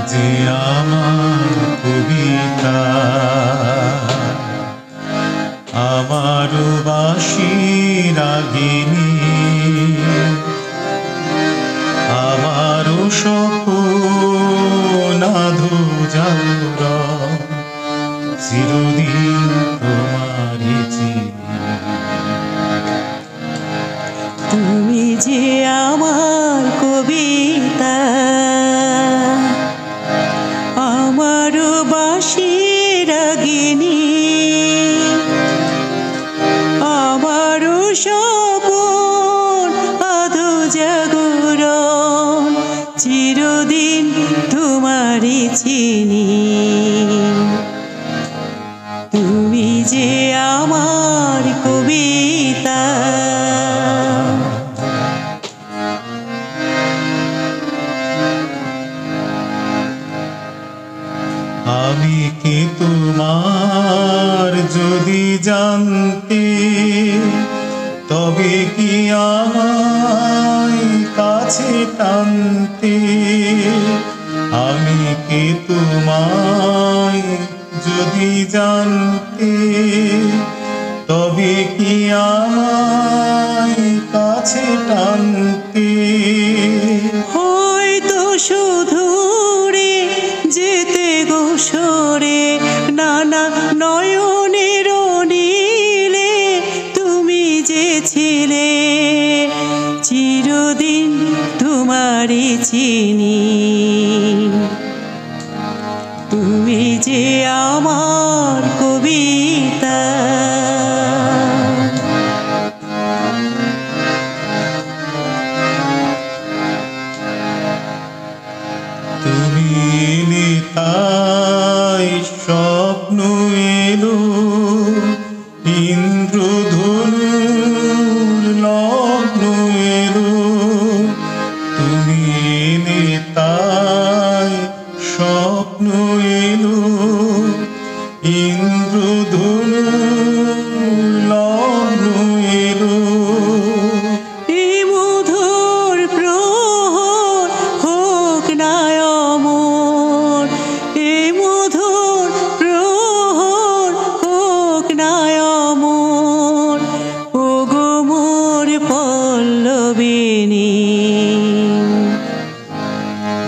যে আমার কবিতা, আমার বাঁশি রাগিনী, আমার স্বপ্ন আধো জাগরণ, চিরদিন তোমারই চিনি। তুমি যে আমার কবিতা, আমার বাঁশি রাগিনী, আমার স্বপন আধো জাগরণ, চিরদিন তোমারই চিনি। তুমি যে আমার কবিতা, আমি কি তোমার যদি জানতে, তবে কি আমায় কাছে টানতে। আমি কি তোমায় যদি জানতে, তবে কি আমায় কাছে টানতে। হয়তো শুধু রে যেতে গো সরে, নানা নয়নের নীলে তুমি যে ছিলে, চিরদিন তোমারই চিনি। তুমি যে আমার কবিতা, তুমি এলে তাই স্বপ্ন এলো, ইন্দ্রধনুর লগ্ন এলো। তুমি এলে তাই স্বপ্ন এলো, ইন্দ্রধনুর লগ্ন এলো। এই মধুর প্রহর হোক না অমর, এই মধুর প্রহর হোক না অমর, ও গো মোর পল্লবিনী।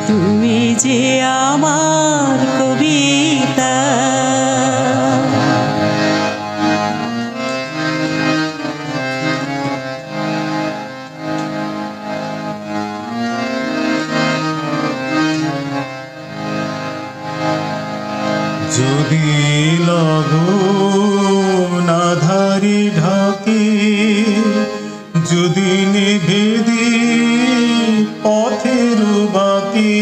তুমি যে আমার কবিতা, যদি লগন আধারে ঢাকে, যদি নিভে পথের বাকি,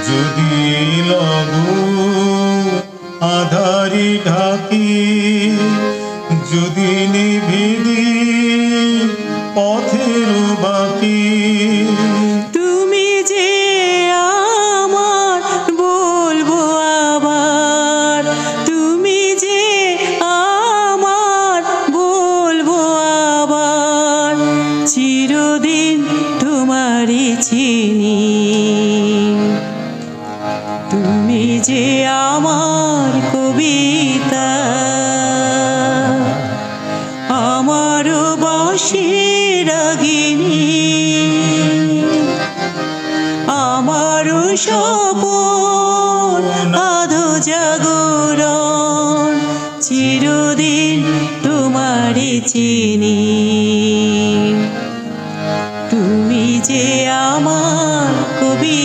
যদি লগন আধারে ঢাকে, যদি নিভে পথের বাকি। তুমি যে আমার বলবো আবার, তুমি যে আমার বলবো আবার, চিরদিন তোমারই চিনি। তুমি যে আমার কবিতা, আমার বাঁশি রাগিনী, আমার স্বপন আধো জাগরণ, চিরদিন তোমারই চিনি। তুমি যে আমার কবি।